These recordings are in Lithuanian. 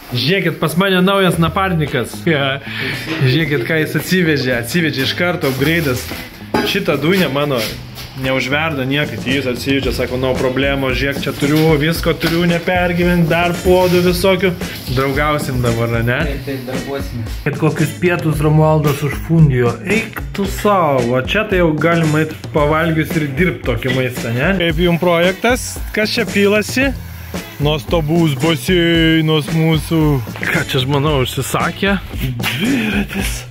Žiūrėkit, pas mane naujas naparnikas. Žiūrėkit, ką jis atsivežė iš karto upgrade'as. Šitą dujnę mano neužverda niekad, jis atsivežė, sako, no problemo, žiūrėk, čia visko turiu, nepergyventi, dar podų visokių. Draugausim dabar, ne? Taip, darbuosim. Kad kokius pietus Romualdas užfundijo, eik tu savo, čia tai jau galima pavalgius ir dirbti tokį maistą, ne? Kaip jums projektas, kas čia pilasi? Nuostabus baseinas mūsų. Ką čia, aš manau, užsisakė? Dviratis.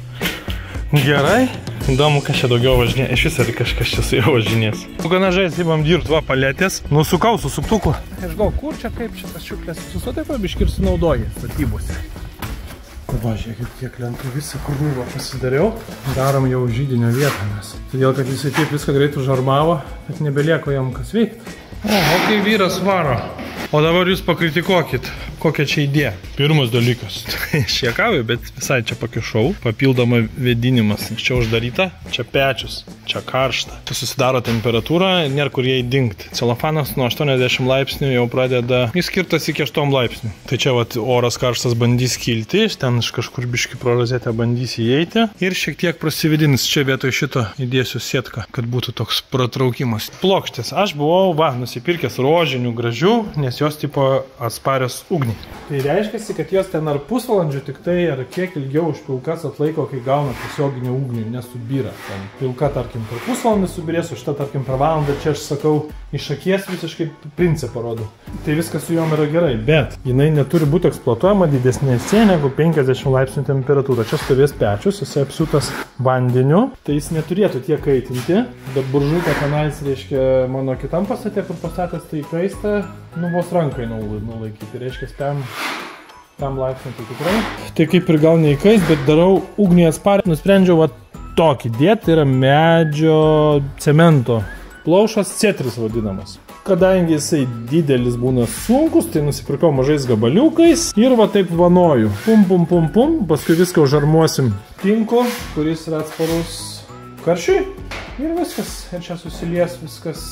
Gerai. Įdomu, kas čia daugiau važinė. Iš vis ar kažkas čia su jo važinės. Gana žaisybam dirbt, va, paletės. Nusukau su suktuku. Aš gal, kur čia, kaip čia tas šiuklės visus, taip biškį ir sunaudoji statybose. Va, žiūrėkit, kiek lentų visą krūvą pasidariau. Darom jau žydinio vietą mes. Todėl, kad jisai taip viską greit užarmavo, kad nebelieko jam kas veikti. O kai vyras varo. O dabar jūs pakritikuokit, kokia čia idėja. Pirmas dalykas. Aš juokauju, bet visai čia pakišau. Papildoma vėdinimas. Čia uždaryta, čia pečius, čia karšta. Čia susidaro temperatūra, nėra kur jai dingti. Celofanas nuo 80 laipsnių jau pradeda, jis skirtas iki 8 laipsnių. Tai čia vat, oras karštas bandys kilti, ten iš kažkur biški pro rozetę bandys įeiti. Ir šiek tiek prasivėdins. Čia vietoj šito įdėsiu sietką, kad būtų toks pratraukimas. Plokštės. Aš buvau, nusipirkęs rožinių gražių, nes jos tipo atsparios ugniai. Tai reiškia, kad jos ten ar pusvalandžių tik tai, ar kiek ilgiau už pilkas atlaiko, kai gauna tiesioginį ugnį, nesubyra. Ten pilka, tarkim, per pusvalandį subirės, o šitą, tarkim, per valandą, čia aš sakau, iš akies visiškai principą rodo. Tai viskas su jom yra gerai, bet jinai neturi būti eksploatuojama didesnėse negu 50 laipsnių temperatūra. Čia stovės pečius, jis apsiūtas vandeniu, tai jis neturėtų tiek kaitinti, bet buržutė tenais, reiškia, mano kitam pastate, kur pastatęs tai kaista, vos rankai nulaikyti, reiškia, tam laipsnį tai tikrai. Tai kaip ir gal neįkais, bet darau ugnį atsparę. Nusprendžiau va tokį dėti, tai yra medžio cemento plaušas C3 vadinamas. Kadangi jisai didelis būna sunkus, tai nusipirkau mažais gabaliukais ir va taip vanoju. Pum, paskui viską užarmuosim tinku, kuris yra atsparus karščiui. Ir viskas, ir čia susilies viskas.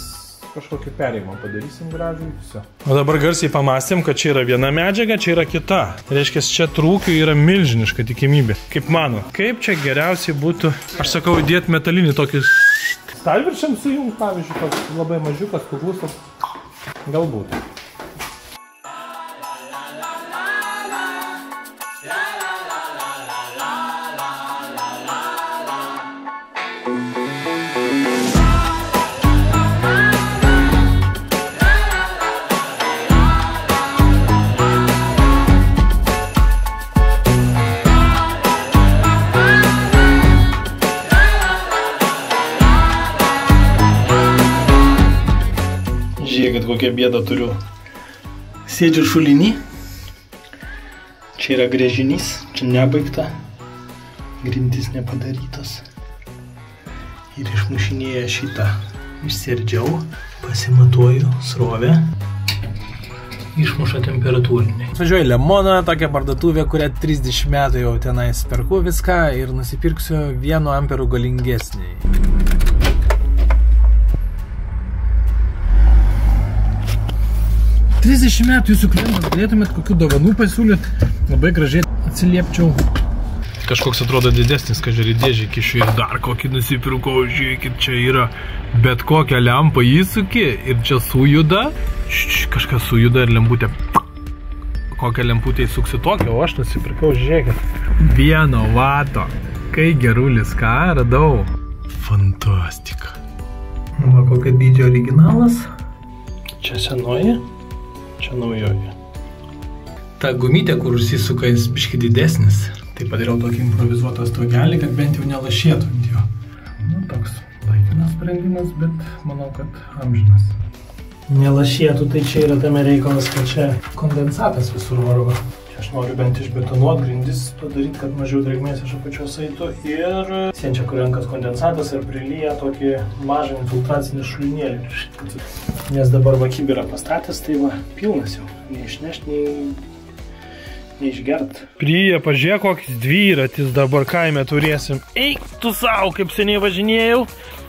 Kažkokį perėjimą padarysim gražų, viso. O dabar garsiai pamastėm, kad čia yra viena medžiaga, čia yra kita. Reiškia, čia trūkių yra milžiniška tikimybė. Kaip mano, kaip čia geriausiai būtų, aš sakau, įdėti metalinį tokį stalvirčiam sujungt, pavyzdžiui, toks labai mažiukas, kuklusas, galbūt. Žiūrėkit, kokią bėdą turiu. Sėdžiu šulinį. Čia yra gręžinys, čia nebaigta. Grindys nepadarytos. Ir išmušinėję šitą. Išsiardžiau, pasimatuoju srovę. Išmuša temperatūrinį. Važiuoju Lemoną, tokią parduotuvę, kurią 30 metų jau tenais perku viską ir nusipirksiu 1 amperų galingesnį. 30 metų jūsų klientas galėtumėt kokių dovanų pasiūlyti, labai gražiai atsiliepčiau. Kažkoks atrodo didesnis, kažkaip dėžį kišiu ir dar kokį nusipirkau, žiūrėkit, čia yra bet kokią lempą įsuki ir čia sujuda, kažkas sujuda ir lemputė, kokią lemputę įsuksi tokią, o aš nusipirkau, žiūrėkit, 1 vato, kai gerulis, ką radau. Fantastika. Va, kokia dydžio originalas. Čia senoji. Čia naujoji. Ta gumytė, kur užsisuka, jis biški didesnis. Tai padariau tokį improvizuotą stogelį, kad bent jau nelašėtų ant jo. Nu, toks laikinas sprendimas, bet manau, kad amžinas. Nelašėtų, tai čia yra tame reikalas, kad čia kondensatas visur varva. Čia aš noriu bent išbetonuoti grindis, padaryti, kad mažiau drėgmės iš apačios eitų. Ir sienčia, kur renkas kondensatas ir prilyja tokį mažą infiltracinį šulinėlį. Nes dabar va kibirą pastatęs, tai va pilnas jau. Neišnešt, neišgert. Prilyja, pažiūrėk, kokis dviratis dabar kaime turėsim. Eik tu savo, kaip seniai važinėjau.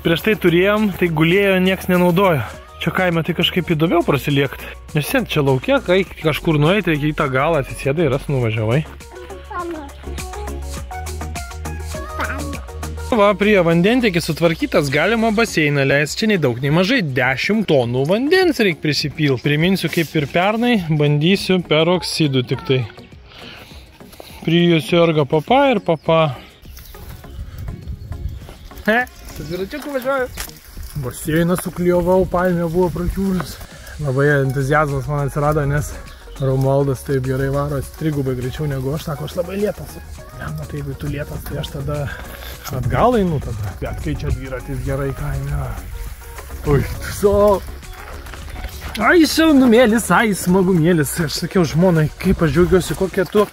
Prieš tai turėjom, tai gulėjo, nieks nenaudojo. Čia kaime tai kažkaip įdomiau prasiliekti. Nes sen čia laukia, kai kažkur nueiti, reikia į tą galą atsisėdai ir nuvažiavai. Va, prie vandentiekį sutvarkytas galima baseiną leisti. Čia nei daug, nei mažai 10 tonų vandens reikia prisipilti. Priminsiu, kaip ir pernai, bandysiu peroksidų tik tai. Prie serga papa ir papa. Su dviračiuku važiuoju. Baseiną sukliovau, palmė buvo prakiūrus. Labai entuziazmas man atsirado, nes Romualdas taip gerai varo, trigubai greičiau negu aš, sako, aš labai lėtas. Ne, tai jeigu tu lėtas, tai aš tada atgal einu tada. Bet kai čia dviratis gerai kaime. Ui, so. Ai, šaunumėlis, ai, smagumėlis. Aš sakiau žmonai, kaip aš džiaugiuosi, kokia tu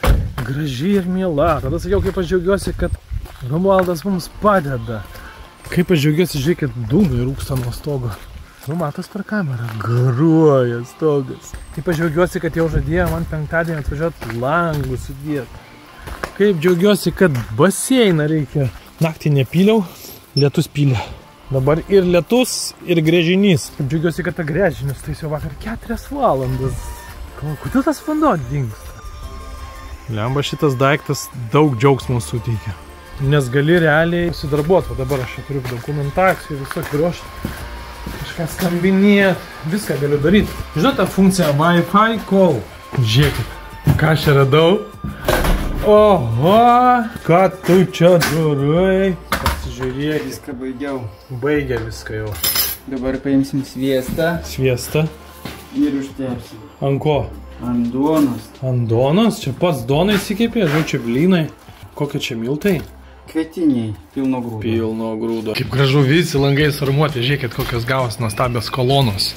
graži ir miela. Tada sakiau, kaip aš džiaugiuosi, kad Romualdas mums padeda. Kaip aš džiaugiuosi, žiūrėkit, dūmai rūksta nuo stogo. Nu, matos per kamerą. Garuoja stogas. Kaip aš džiaugiuosi, kad jau žadėjo man penktadienį atvažiuoti langų sudėti. Kaip džiaugiuosi, kad baseiną reikia. Naktį nepyliau, lietus pylė. Dabar ir lietus, ir grėžinys. Kaip džiaugiuosi, kad ta grėžinys, tai jau vakar 4 valandas. Kodėl tas vanduo dingsta? Lemba, šitas daiktas daug džiaugsmų suteikia. Nes gali realiai sudarbuoti. O dabar aš turiu dokumentacijų, visokį ruošti. Kažką skambinėt, viską galiu daryti. Žinot tą funkciją Wi-Fi call? Žiūrėkit, ką aš čia radau. Oho, ką tu čia darai? Pasižiūrėk. Viską baigiau. Baigė viską jau. Dabar paimsim sviestą. Sviestą. Ir užtepsim. Ant ko? Ant duonos. Ant duonos? Čia pats duonai įsikėpė, žinau, čia blynai. Kokie čia miltai? Kvietiniai, pilno grūdo. Pilno grūdo. Kaip gražu visi langai sarmuoti, žiūrėkit, kokios gavos nuostabios kolonos.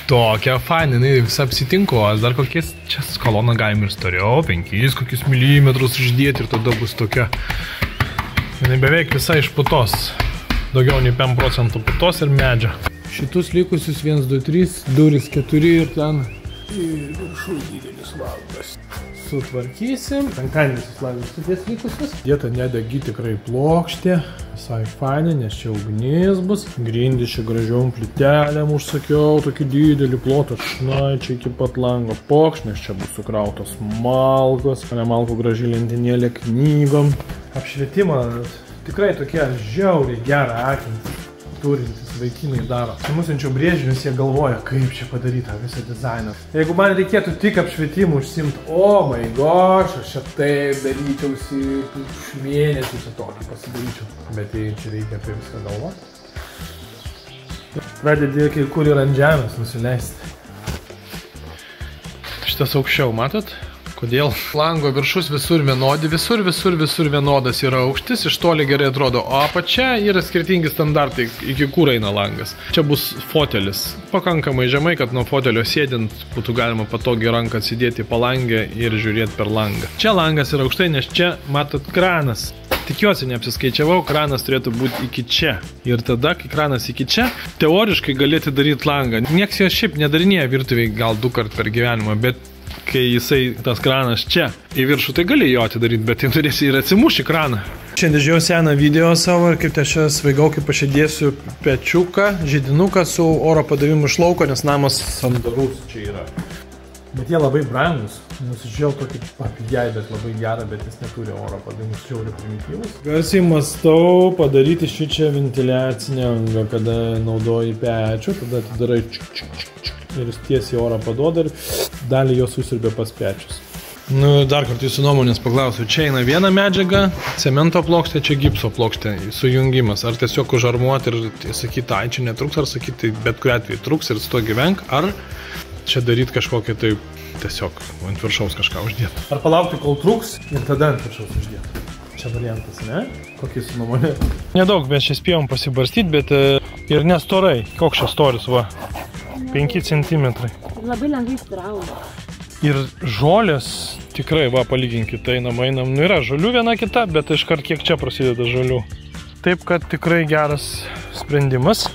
Tokia faina, vis apsitinko, dar kokies čia koloną galim ir storiau, 5 kokius milimetrus uždėti ir tada bus tokia. Jinai beveik visai iš putos. Daugiau nei 5% putos ir medžio. Šitus likusius 1, 2, 3, duris 4 ir ten. Ir viršų didelis langas. Sutvarkysim. Penktadienis įslavius sudės likusius. Vieta nedegi tikrai plokštė. Visai fainai, nes čia ugnis bus. Grindį čia gražiom plytelėm užsakiau. Tokį didelį plotą šnai čia iki pat lango pokšnės. Čia bus sukrautos malkos. Ne malkų graži lentynėlė knygom. Apšvietimą tikrai tokie žiauriai gerą akį turintis vaikinai daro. Mūsinčiau brėžinius jie galvoja, kaip čia padaryta visą dizainą. Jeigu man reikėtų tik apšvietimų užsimti, oh my gosh, aš čia taip daryčiausi, mėnesį čia tokį pasidaryčiau. Bet čia reikia apie viską galvoti. Pradedi kai kur ir ant žemės nusileisti. Šitas aukščiau, matot? Kodėl? Lango viršus visur vienodi, visur vienodas yra aukštis, iš toli gerai atrodo, o apačia yra skirtingi standartai, iki kur eina langas. Čia bus fotelis, pakankamai žemai, kad nuo fotelio sėdint būtų galima patogiai ranką atsidėti į palangę ir žiūrėti per langą. Čia langas yra aukštai, nes čia, matot, kranas. Tikiuosi, neapsiskaičiavau, kranas turėtų būti iki čia. Ir tada, kai kranas iki čia, teoriškai galėti daryti langą. Nieks jo šiaip nedarinėja virtuviai gal 2 kart per gyvenimą, bet kai jisai tas kranas čia į viršų, tai gali jo atidaryti, bet tai turėsi ir atsimušti kraną. Šiandien žiūrėjau seną video savo ir kaip tai aš svaigau, kaip aš įdėsiu pečiuką, židinuką su oro padavimu iš lauko, nes namas sandarus čia yra. Bet jie labai brangus. Nusižiūrėjau tokį papijai, bet labai gerą, bet jis neturi oro padavimus, žiauriai primityvus. Garsiai mąstau padaryti šičia ventiliacinę angą, kada naudoji pečių, tada atidarai ir jis tiesiai orą paduoda ir dalį jos susirbė pas pečius. Nu, dar kartą jūsų nuomonės paklausiu. Čia eina viena medžiaga, cemento plokštė, čia gipso plokštė, sujungimas. Ar tiesiog užarmuoti ir sakyti, ai, čia netruks, ar sakyti, bet kuriuo atveju truks ir su to gyvenk, ar čia daryti kažkokią tai tiesiog ant viršaus kažką uždėti. Ar palaukti, kol truks ir tada ant viršaus uždėti. Čia variantas, ne? Kokia jūsų nuomonė? Nedaug mes čia spėjom pasibarstyti, bet ir nestorai. Koks čia storis, va? 5 centimetrai. Labai lengvai įsitrauna. Ir žolės, tikrai, va, palyginkit, einam. Nu, yra žolių viena kita, bet iškart kiek čia prasideda žolių. Taip, kad tikrai geras sprendimas.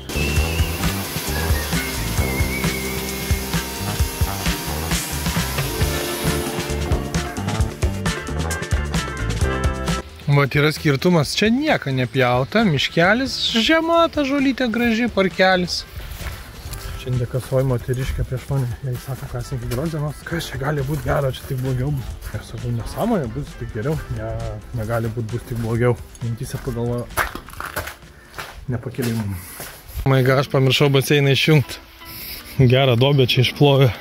Vat yra skirtumas, čia nieka nepjauta, miškelis, žema, ta žolytė graži, parkelis. Šiandien kasoj moteriškė prieš mane, jai sako, kas iki geros dienos, kas čia gali būti gero, čia tik blogiau bus. Aš sakau, nesąmonė, bus tik geriau, negali būti, bus tik blogiau. Mintyse pagalvoju, nepakeliai mum. Maiga, aš pamiršau baseiną išjungti. Gerą dobę čia išplovė.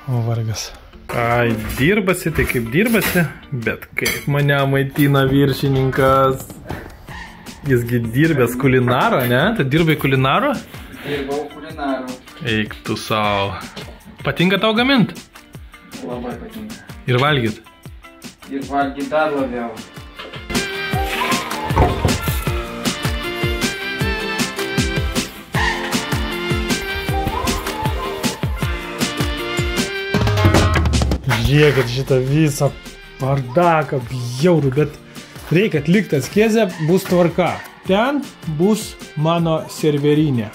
O vargas. Ai, dirbasi, tai kaip dirbasi, bet kaip mane maitina viršininkas. Jisgi dirbęs kulinaro, ne? Tai dirbai kulinaro? Dirbau kulinaro. Eik tu savo. Patinka tau gamint? Labai patinka. Ir valgyt? Ir valgyt dar labiau. Žiūrėkit šitą visą bardaką, bjaurų, bet reikia atlikti atskiezę, bus tvarka. Ten bus mano serverinė.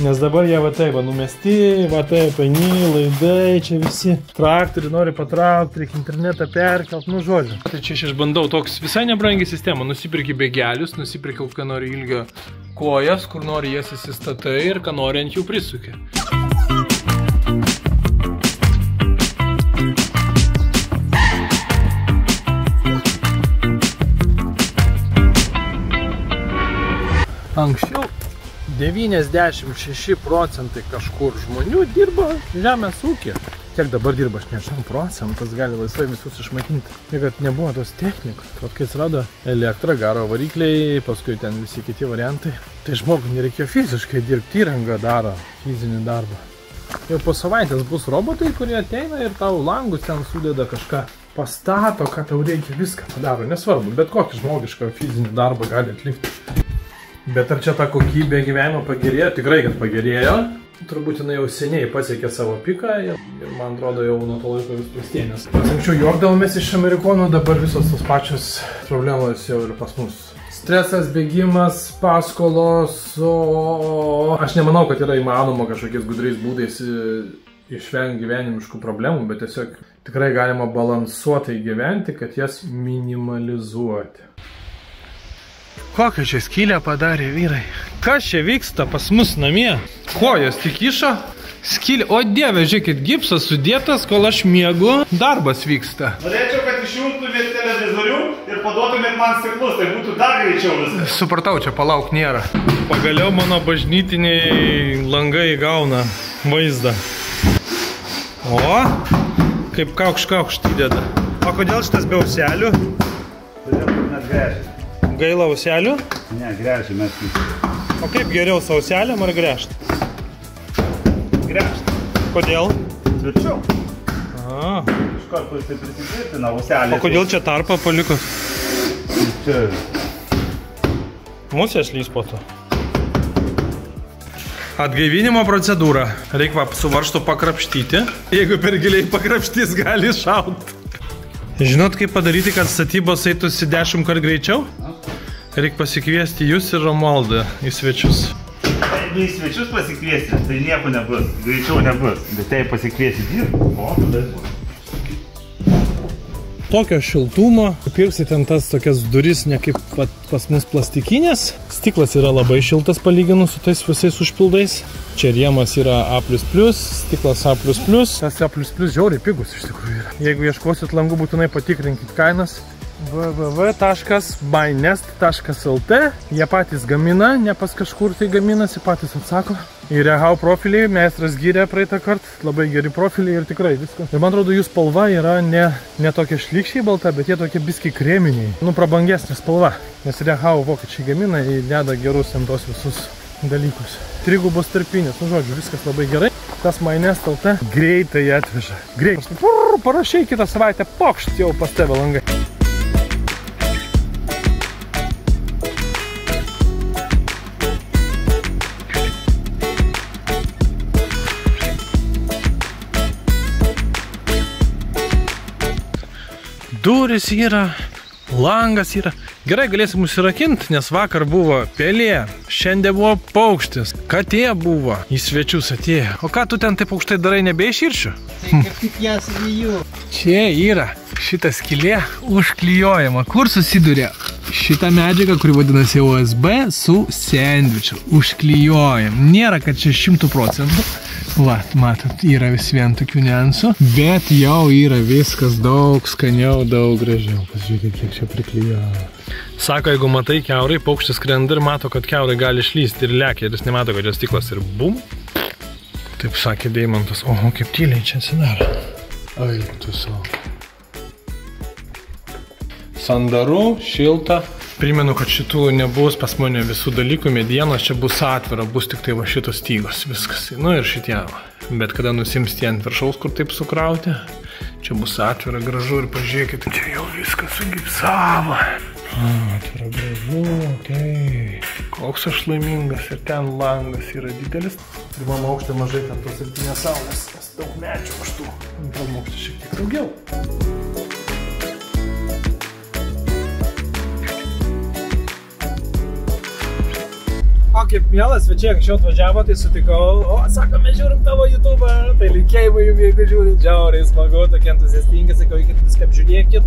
Nes dabar jie va taip, numesti, va taip, paini, laidai, čia visi traktoriai nori patraukti, reikia internetą perkelt, nu žodžiu. Tai čia aš išbandau toks visai nebrangi sistema, nusipirki bėgelius, nusipirki kokią nori ilgio kojas, kur nori jas įsistatai ir ką nori ant jų prisuki. Anksčiau 96% kažkur žmonių dirba žemės ūkį. Kiek dabar dirba, aš nežinau, procentas gali laisvai visus išmaitinti. Tai kad nebuvo tos technikos. Kai atsirado elektra, garo varikliai, paskui ten visi kiti variantai. Tai žmogui nereikėjo fiziškai dirbti, įranga daro fizinį darbą. Jau po savaitės bus robotai, kurie ateina ir tau langus ten sudeda kažką. Pastato, ką tau reikia, viską padaro. Nesvarbu, bet kokį žmogišką fizinį darbą gali atlikti. Bet ar čia ta kokybė gyvenimo pagerėjo? Tikrai, kad pagerėjo. Turbūt jinai jau seniai pasiekė savo piką ir man atrodo jau nuo to laiko vis prastėnės. Anksčiau juokdavomės iš amerikonų, dabar visos tos pačios problemos jau ir pas mus. Stresas, bėgimas, paskolos, aš nemanau, kad yra įmanoma kažkokiais gudriais būdais išvengti gyvenimiškų problemų, bet tiesiog tikrai galima balansuotai gyventi, kad jas minimalizuoti. Kokią čia skylę padarė vyrai? Kas čia vyksta pas mus namie? Kojos tik išo? Skylė. O dieve, žiūrėkit, gipsas sudėtas, kol aš miegu, darbas vyksta. Norėčiau, kad išjungtumėt televizorių ir paduotumėt man stiklus, tai būtų dar greičiau viskas. Supratau, čia palauk nėra. Pagaliau mano bažnytiniai langai gauna vaizdą. O, kaip kaukšt įdeda. O kodėl šitas be auselių? Todėl mes gręžime. Gaila auselių? Ne, gręžime. O kaip geriau su auselėm ar gręžt? Gręžt. Kodėl? Tvirčiau. A. Iš karto jisai prisitvirtina auselės. O kodėl čia tarpą palikus? Čia. Musės lys po to. Atgaivinimo procedūra. Reikia su varžtu pakrapštyti. Jeigu per giliai pakrapštys, gali šaut. Žinot, kaip padaryti, kad statybos eitųsi 10 kart greičiau? Reikia pasikviesti jūs ir Romualdą į svečius. Jeigu į svečius pasikviesti, tai nieko nebus. Greičiau nebus. Bet jei pasikviesi dirb, o tada bus. Tokio šiltumo. Pirksit ten tas tokias duris, ne kaip pas mus plastikinės. Stiklas yra labai šiltas palyginus su tais visais užpildais. Čia rėmas yra A++, stiklas A++. Tas A++ žiauriai pigus iš tikrųjų yra. Jeigu ieškosit langų, būtinai patikrinkit kainas. www.mynest.lt. Jie patys gamina, ne pas kažkur tai gaminasi, patys atsako. Ir Rehau profiliai, meistras gyrė praeitą kartą, labai geri profiliai ir tikrai viskas. Ir man atrodo, jų spalva yra ne tokia šlykščiai balta, bet jie tokie biskiai kreminiai. Nu, prabangesnė spalva, nes Rehau vokiečiai gamina ir deda gerus ant tos visus dalykus. Trigubos tarpinės, nu žodžiu, viskas labai gerai. Tas Mynest.lt greitai atveža. Greitai. Parašiai kitą savaitę, pokšt jau pas tave langai. Durys yra, langas yra. Gerai, galėsim užsirakinti, nes vakar buvo pelė, šiandien buvo paukštis, katė buvo, į svečius atėjo. O ką tu ten taip aukštai darai, nebeiširšiu? Tai kaip tik jas vyju. Čia yra šita skylė užklijuojama. Kur susiduria šitą medžiagą, kuri vadinasi USB, su sandvičiu. Užklijuojam. Nėra, kad čia 100%. Va, matot, yra vis vien tokių niuansų, bet jau yra viskas daug skaniau, daug gražiau. Pasižiūrėkit, kiek čia priklijavo. Sako, jeigu matai kiaurai, paukštis skrenda ir mato, kad kiaurai gali išlysti ir lekia, ir jis nemato, kad čia stiklas ir bum. Taip sakė Deimantas. Oho, kaip tyliai čia atsidaro. Ai, tu savo. Sandaru, šilta. Primenu, kad šitų nebus pas mane visų dalykų, medienos čia bus atvira, bus tik tai va šitos stygos, viskas. Nu ir šitie. Bet kada nusims tie ant viršaus, kur taip sukrauti, čia bus atvira, gražu ir pažiūrėkit, čia jau viskas sugipsavo. Atvira, gražu, okei. Koks aš laimingas ir ten langas yra didelis. Pirmam aukšte mažai ten tos silpinės saulės, nes daug medžių aštų. Antram aukšte šiek tiek daugiau. O kaip mielas svečiai anksčiau atvažiavo, tai sutikau, o sako, mes žiūrim tavo YouTube'ą, tai linkėjimai jums, jeigu žiūrit, žiauriai smagu, tokie entuziastingi, sakau, viską apžiūrėkit.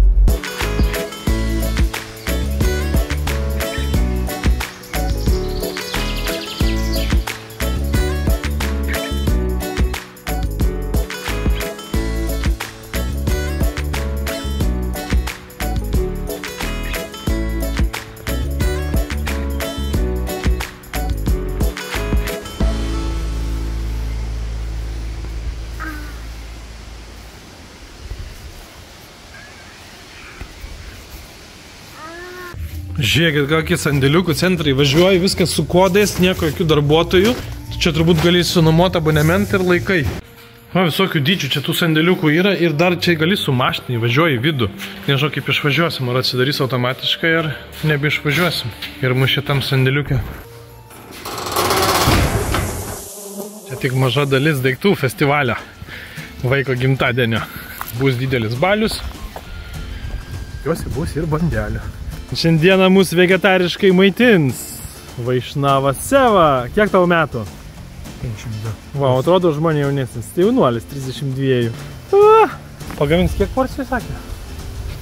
Žiūrėkit, kokį sandėliukų centrai važiuoja, viskas su kodais, nieko jokių darbuotojų. Čia turbūt gali sunuomoti abonementą ir laikai. O, visokių dydžių čia tų sandėliukų yra ir dar čia gali su mašinai važiuoja į vidų. Nežinau, kaip išvažiuosim, ar atsidarys automatiškai, ar nebeišvažiuosim. Ir mūsų šitam sandėliukė. Čia tik maža dalis daiktų festivalio vaiko gimtadienio. Bus didelis balius. Tikiuosi bus ir bandelių. Šiandieną mūsų vegetariškai maitins Vaišnava Seva. Kiek tavo metų? 52. Va, atrodo žmonė jaunesnis. Tai jaunuolis, 32. Pagamins kiek porcijų, sakė?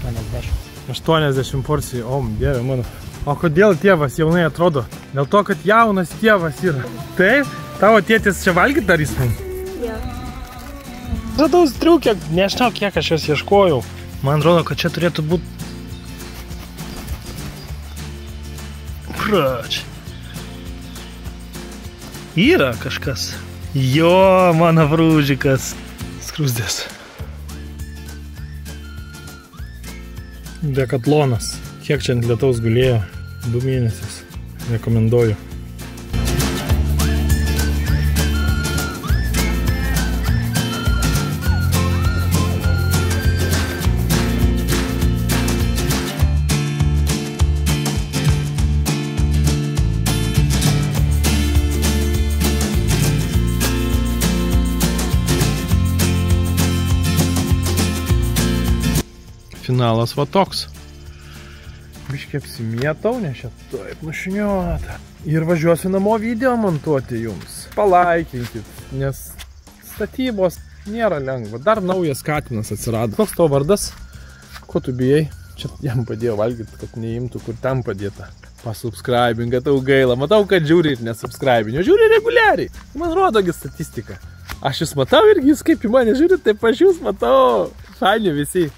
80. 80 porcijų. O, dieve mano. O kodėl tėvas jaunai atrodo? Dėl to, kad jaunas tėvas yra. Taip? Tavo tėtis čia valgyt darys man? Jo. Žadaus triukė, nežinau, kiek aš jos ieškojau. Man atrodo, kad čia turėtų būti Prač. Yra kažkas. Jo, mano vrūžikas. Skrūzdės. Dekatlonas. Kiek čia ant lietaus gulėjo? 2 mėnesius. Rekomenduoju. Finalas va toks. Biškiai apsimėtau, nes čia taip nušiniuota. Ir važiuosiu namo video montuoti jums. Palaikinkit, nes statybos nėra lengva. Dar naujas katinas atsirado. Koks tavo vardas? Ko tu bijai? Čia jam padėjo valgyti, kad neimtų, kur tam padėta. Pasubscribinga, tau gaila. Matau, kad žiūri ir nesubscribinio. Žiūri reguliariai. Man rodogi statistika. Aš jūs matau irgi, jūs kaip į mane žiūrit, taip aš jūs matau. Faini visi.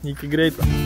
Iki greito.